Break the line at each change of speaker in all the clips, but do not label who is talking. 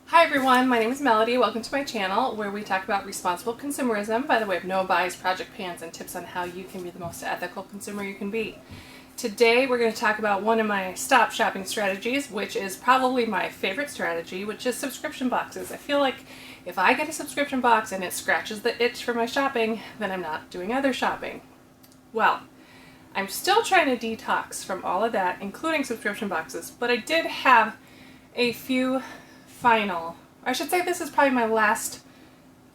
Hi everyone, my name is Melody. Welcome to my channel where we talk about responsible consumerism by the way of no buys, project pans, and tips on how you can be the most ethical consumer you can be. Today we're going to talk about one of my stop shopping strategies, which is probably my favorite strategy, which is subscription boxes. I feel like if I get a subscription box and it scratches the itch for my shopping, then I'm not doing other shopping. Well, I'm still trying to detox from all of that, including subscription boxes, but I did have a few I should say this is probably my last,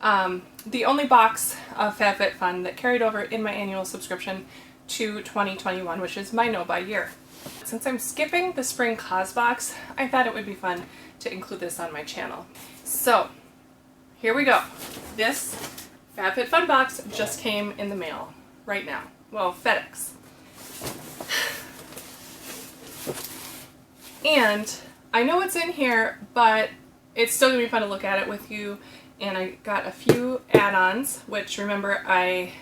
the only box of FabFitFun that carried over in my annual subscription to 2021, which is my no-buy year. Since I'm skipping the spring cause box, I thought it would be fun to include this on my channel. So, here we go. This FabFitFun box just came in the mail right now. Well, FedEx. And I know it's in here, but it's still going to be fun to look at it with you. And I got a few add-ons, which remember I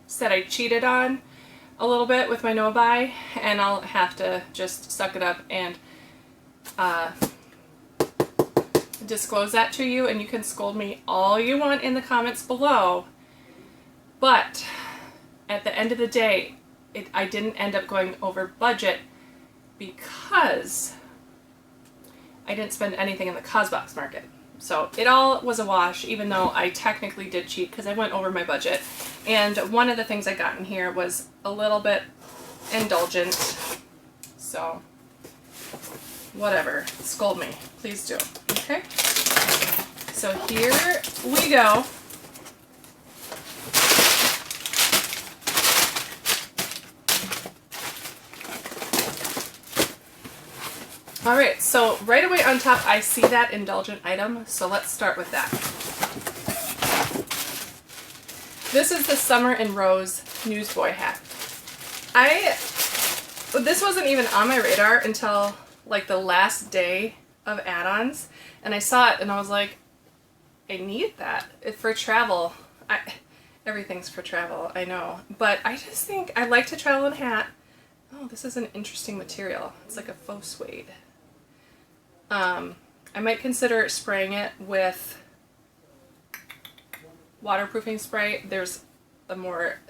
said I cheated on a little bit with my no-buy, and I'll have to just suck it up and disclose that to you, and you can scold me all you want in the comments below. But at the end of the day, I didn't end up going over budget because I didn't spend anything in the CosBox market. So it all was a wash, even though I technically did cheat because I went over my budget. And one of the things I got in here was a little bit indulgent. So whatever, scold me, please do. Okay, so here we go. Alright, so right away on top I see that indulgent item, so let's start with that. This is the Summer in Rose Newsboy hat. This wasn't even on my radar until like the last day of add-ons, and I saw it and I was like, I need that for travel. Everything's for travel, I know, but I just think I like to travel in a hat. Oh, this is an interesting material. It's like a faux suede. I might consider spraying it with waterproofing spray. There's a more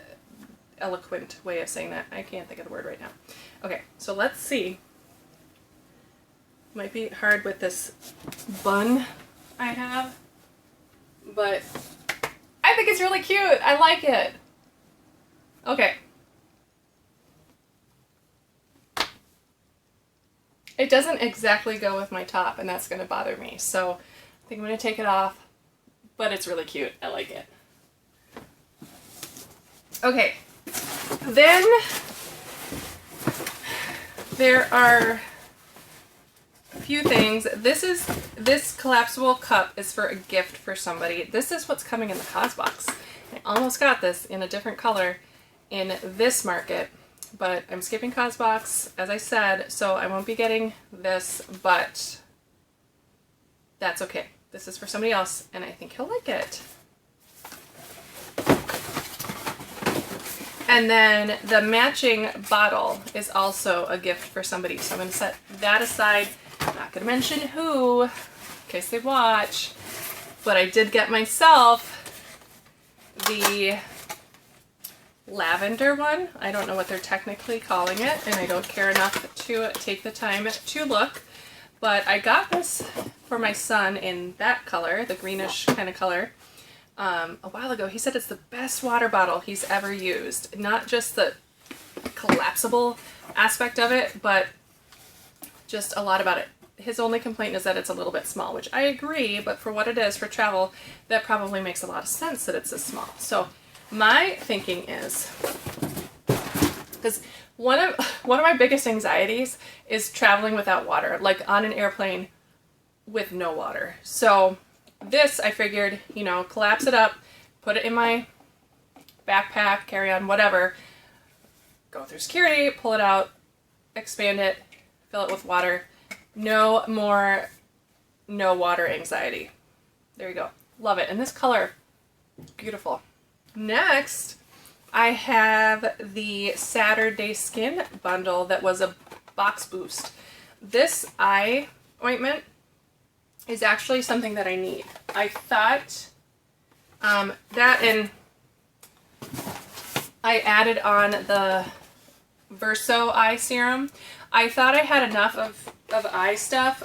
eloquent way of saying that. I can't think of the word right now. Okay, so let's see. Might be hard with this bun I have, but I think it's really cute. I like it. Okay. It doesn't exactly go with my top, and that's going to bother me. So I think I'm going to take it off, but it's really cute. I like it. Okay, then there are a few things. This collapsible cup is for a gift for somebody. This is what's coming in the cause box. I almost got this in a different color in this market, but I'm skipping CosBox, as I said, so I won't be getting this, but that's okay. This is for somebody else, and I think he'll like it. And then the matching bottle is also a gift for somebody, so I'm going to set that aside. I'm not going to mention who, in case they watch, but I did get myself the lavender one. I don't know what they're technically calling it, and I don't care enough to take the time to look, but I got this for my son in that color, the greenish kind of color, a while ago. He said it's the best water bottle he's ever used. Not just the collapsible aspect of it, but just a lot about it. His only complaint is that it's a little bit small, which I agree, but for what it is for travel, that probably makes a lot of sense that it's this small. So my thinking is, because one of my biggest anxieties is traveling without water, like on an airplane with no water. So this, I figured, you know, collapse it up, put it in my backpack, carry on, whatever, go through security, pull it out, expand it, fill it with water. No more no water anxiety. There you go. Love it. And this color, beautiful. Next, I have the Saturday Skin bundle that was a box boost. This eye ointment is actually something that I need. I thought that, and I added on the Verso eye serum. I thought I had enough of eye stuff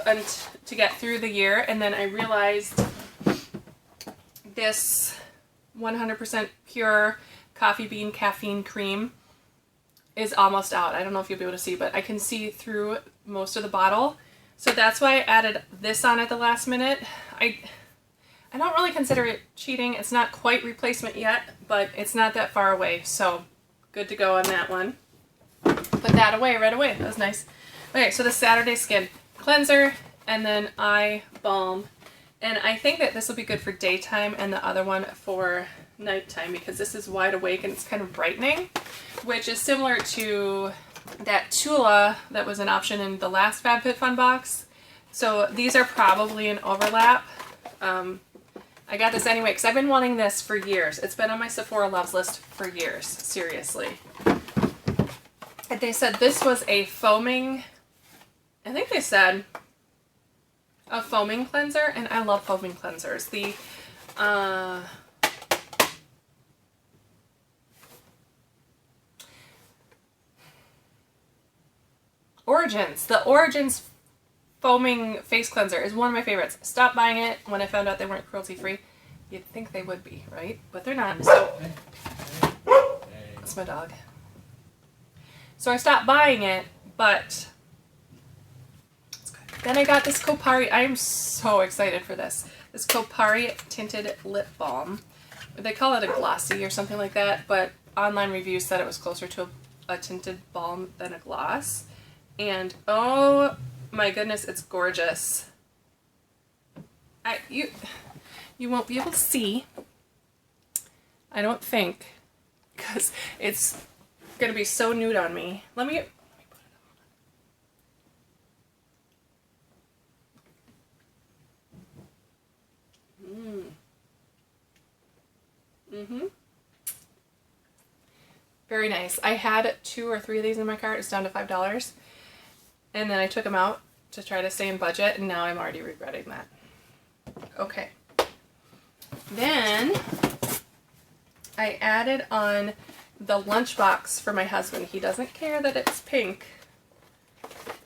to get through the year, and then I realized this 100% pure coffee bean caffeine cream is almost out. I don't know if you'll be able to see, but I can see through most of the bottle. So that's why I added this on at the last minute. I don't really consider it cheating. It's not quite replacement yet, but it's not that far away. So good to go on that one. Put that away right away. That was nice. Okay, so the Saturday Skin Cleanser and then Eye Balm. And I think that this will be good for daytime and the other one for nighttime because this is wide awake and it's kind of brightening, which is similar to that Tula that was an option in the last FabFitFun box. So these are probably an overlap. I got this anyway because I've been wanting this for years. It's been on my Sephora Loves list for years, seriously. And they said this was a foaming, I think they said a foaming cleanser, and I love foaming cleansers. The Origins foaming face cleanser is one of my favorites. Stopped buying it when I found out they weren't cruelty free. You'd think they would be, right? But they're not. So that's my dog. So I stopped buying it, but it's good. Then I got this Kopari. I am so excited for this. This Kopari tinted lip balm. They call it a glossy or something like that, but online reviews said it was closer to a tinted balm than a gloss. And oh my goodness, it's gorgeous. You won't be able to see, I don't think, because it's gonna be so nude on me. Let me put it on. Very nice. I had 2 or 3 of these in my cart. It's down to $5. And then I took them out to try to stay in budget, and now I'm already regretting that. Okay. Then I added on the lunchbox for my husband. He doesn't care that it's pink,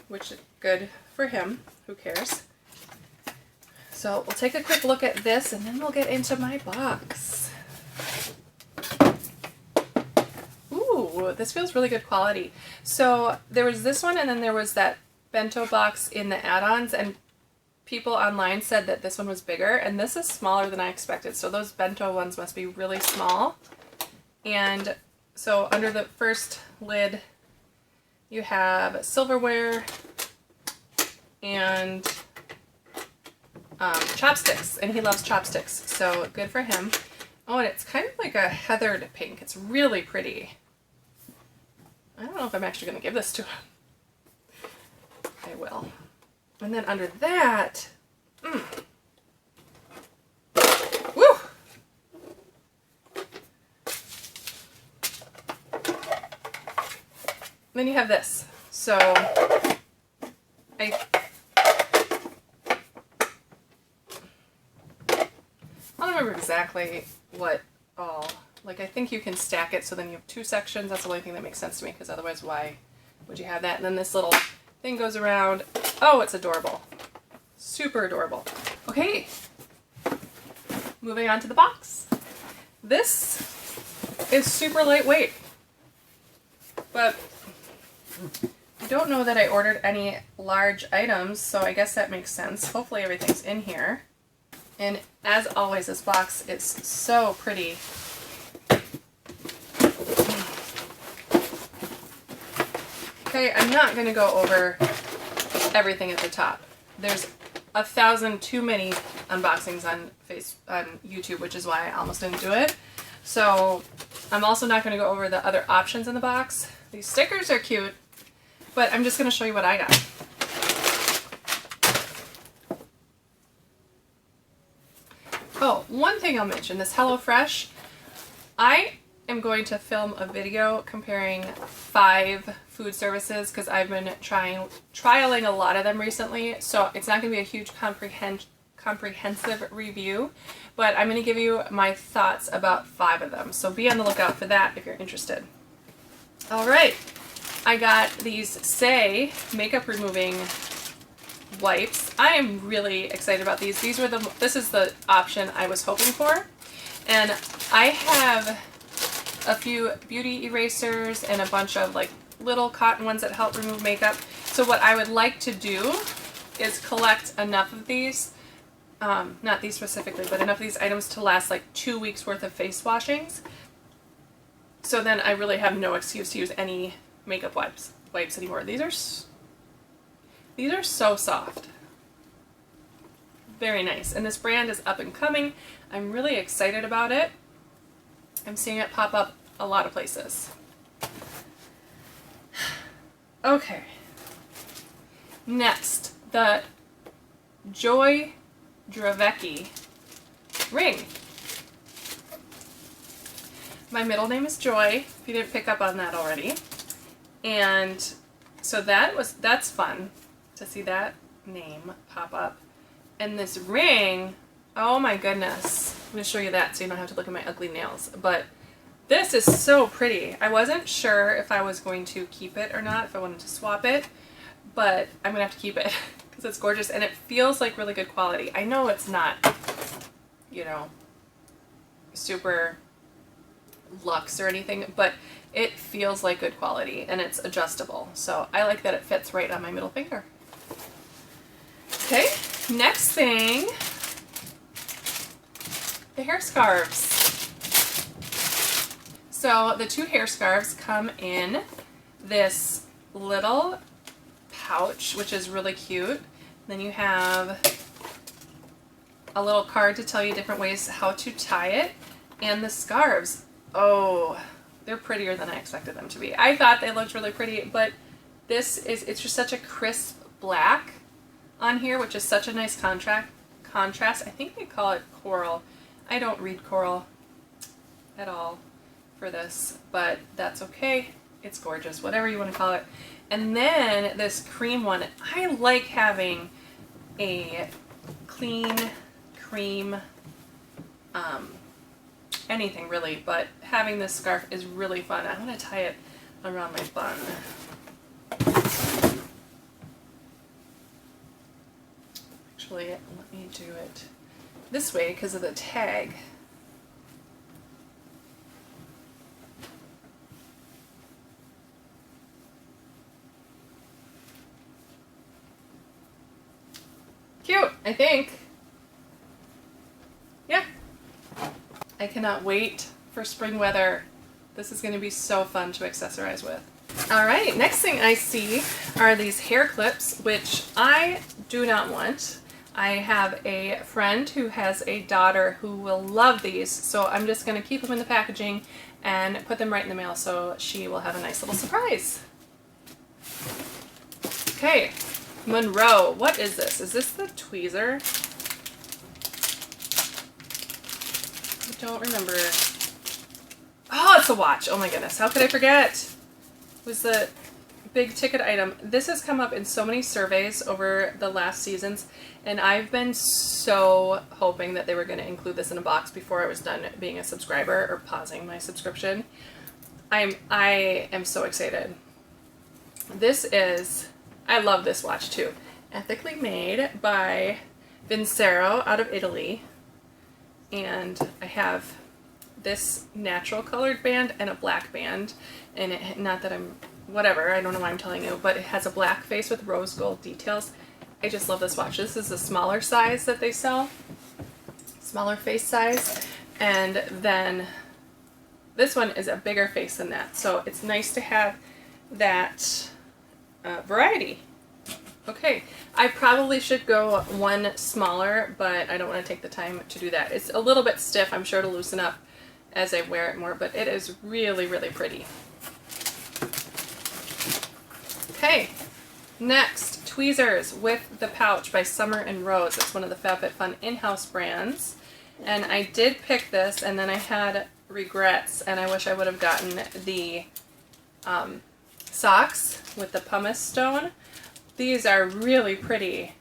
which is good for him. Who cares? So we'll take a quick look at this, and then we'll get into my box. Ooh, this feels really good quality. So there was this one, and then there was that bento box in the add-ons, and people online said that this one was bigger, and this is smaller than I expected. So those bento ones must be really small. And so under the first lid, you have silverware and chopsticks, and he loves chopsticks, so good for him. Oh, and it's kind of like a heathered pink. It's really pretty. I don't know if I'm actually going to give this to him. I will. And then under that, woo! Then you have this. So I don't remember exactly what all, like I think you can stack it so then you have 2 sections. That's the only thing that makes sense to me, because otherwise why would you have that? And then this little thing goes around. Oh, it's adorable. Super adorable. Okay, moving on to the box. This is super lightweight, but I don't know that I ordered any large items, so I guess that makes sense. Hopefully everything's in here. And as always, this box is so pretty. Okay, I'm not going to go over everything at the top. There's 1,000 too many unboxings on YouTube, which is why I almost didn't do it. So I'm also not going to go over the other options in the box. These stickers are cute, but I'm just going to show you what I got. Oh, one thing I'll mention, this HelloFresh. I am going to film a video comparing 5 food services because I've been trialing a lot of them recently, so it's not going to be a huge comprehensive review, but I'm going to give you my thoughts about 5 of them. So be on the lookout for that if you're interested. All right, I got these Say makeup removing wipes. I am really excited about these. This is the option I was hoping for, and I have a few beauty erasers and a bunch of like little cotton ones that help remove makeup. So what I would like to do is collect enough of these, not these specifically, but enough of these items to last like 2 weeks worth of face washings. So then I really have no excuse to use any makeup wipes anymore. These are so soft. Very nice. And this brand is up and coming. I'm really excited about it. I'm seeing it pop up a lot of places. Okay. Next, the Joy Dravecki ring. My middle name is Joy, if you didn't pick up on that already. And so that's fun to see that name pop up. And this ring, oh my goodness. I'm going to show you that so you don't have to look at my ugly nails. But this is so pretty. I wasn't sure if I was going to keep it or not, if I wanted to swap it, but I'm going to have to keep it because it's gorgeous and it feels like really good quality. I know it's not, you know, super luxe or anything, but it feels like good quality and it's adjustable. So I like that it fits right on my middle finger. Okay, next thing, the hair scarves. So the 2 hair scarves come in this little pouch, which is really cute. Then you have a little card to tell you different ways how to tie it. And the scarves, oh, they're prettier than I expected them to be. I thought they looked really pretty, but it's just such a crisp black on here, which is such a nice contrast. I think they call it coral. I don't read coral at all for this, but that's okay. It's gorgeous, whatever you want to call it. And then this cream one, I like having a clean cream, anything really, but having this scarf is really fun. I'm going to tie it around my bun. Actually, let me do it this way because of the tag. Cute, I think. Yeah. I cannot wait for spring weather. This is going to be so fun to accessorize with. All right, next thing I see are these hair clips, which I do not want. I have a friend who has a daughter who will love these, so I'm just going to keep them in the packaging and put them right in the mail so she will have a nice little surprise. Okay, Monroe. What is this? Is this the tweezer? I don't remember. Oh, it's a watch. Oh my goodness. How could I forget? It was the big ticket item. This has come up in so many surveys over the last seasons, and I've been so hoping that they were going to include this in a box before I was done being a subscriber or pausing my subscription. I am so excited. This is, I love this watch too. Ethically made by Vincero out of Italy. And I have this natural colored band and a black band. And it, not that I'm, whatever, I don't know why I'm telling you, but it has a black face with rose gold details. I just love this watch. This is a smaller size that they sell. Smaller face size. And then this one is a bigger face than that. So it's nice to have that variety. Okay, I probably should go one smaller, but I don't want to take the time to do that. It's a little bit stiff. I'm sure it'll loosen up as I wear it more, but it is really, really pretty. Okay, next, tweezers with the pouch by Summer and Rose. It's one of the FabFitFun in-house brands. And I did pick this, and then I had regrets, and I wish I would have gotten the socks with the pumice stone. These are really pretty.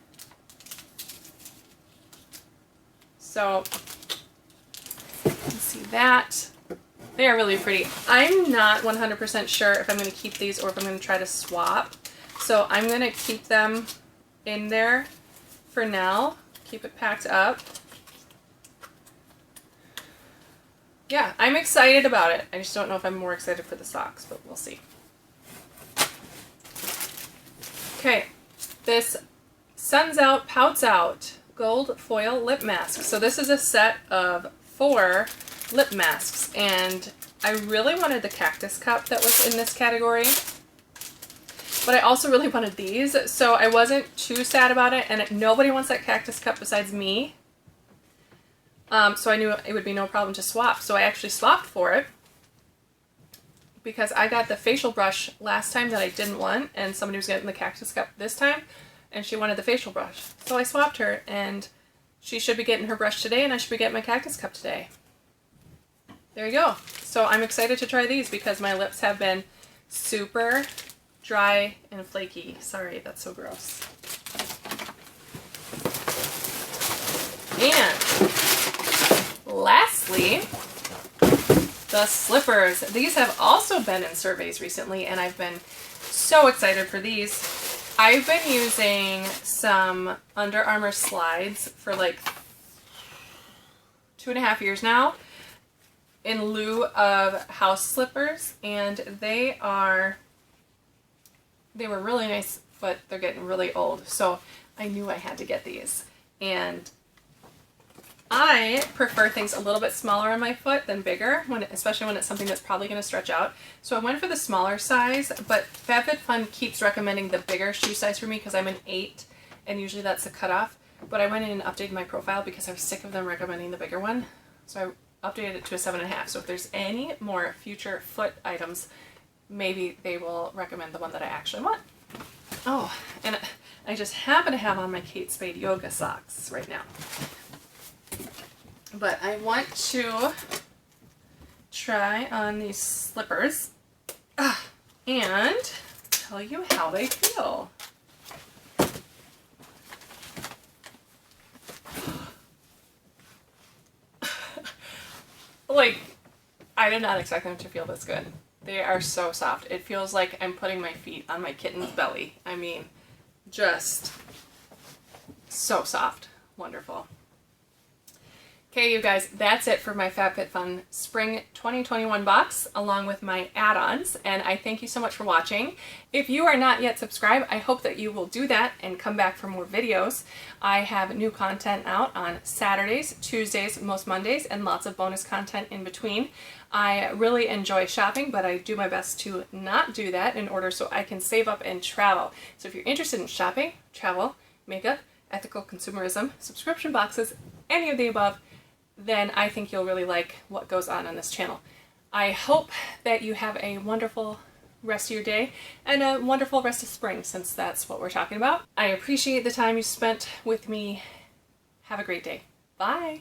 So you can see that. They are really pretty. I'm not 100% sure if I'm going to keep these or if I'm going to try to swap. So I'm going to keep them in there for now. Keep it packed up. Yeah, I'm excited about it. I just don't know if I'm more excited for the socks, but we'll see. Okay, this Suns Out, Pouts Out Gold Foil Lip Mask. So this is a set of 4 lip masks, and I really wanted the cactus cup that was in this category, but I also really wanted these, so I wasn't too sad about it, and nobody wants that cactus cup besides me. So I knew it would be no problem to swap, so I actually swapped for it because I got the facial brush last time that I didn't want, and somebody was getting the cactus cup this time, and she wanted the facial brush. So I swapped her, and she should be getting her brush today, and I should be getting my cactus cup today. There you go. So I'm excited to try these because my lips have been super dry and flaky. Sorry, that's so gross. And lastly, the slippers. These have also been in surveys recently, and I've been so excited for these. I've been using some Under Armour slides for like 2.5 years now in lieu of house slippers, and they were really nice, but they're getting really old, so I knew I had to get these. And I prefer things a little bit smaller on my foot than bigger, especially when it's something that's probably going to stretch out. So I went for the smaller size, but FabFitFun keeps recommending the bigger shoe size for me because I'm an 8, and usually that's the cutoff. But I went in and updated my profile because I was sick of them recommending the bigger one. So I updated it to a 7.5. So if there's any more future foot items, maybe they will recommend the one that I actually want. Oh, and I just happen to have on my Kate Spade yoga socks right now. But I want to try on these slippers and tell you how they feel. Like, I did not expect them to feel this good. They are so soft. It feels like I'm putting my feet on my kitten's belly. I mean, just so soft. Wonderful. Okay, you guys, that's it for my FabFitFun Spring 2021 box, along with my add-ons, and I thank you so much for watching. If you are not yet subscribed, I hope that you will do that and come back for more videos. I have new content out on Saturdays, Tuesdays, most Mondays, and lots of bonus content in between. I really enjoy shopping, but I do my best to not do that in order so I can save up and travel. So if you're interested in shopping, travel, makeup, ethical consumerism, subscription boxes, any of the above, then I think you'll really like what goes on this channel. I hope that you have a wonderful rest of your day and a wonderful rest of spring, since that's what we're talking about. I appreciate the time you spent with me. Have a great day. Bye.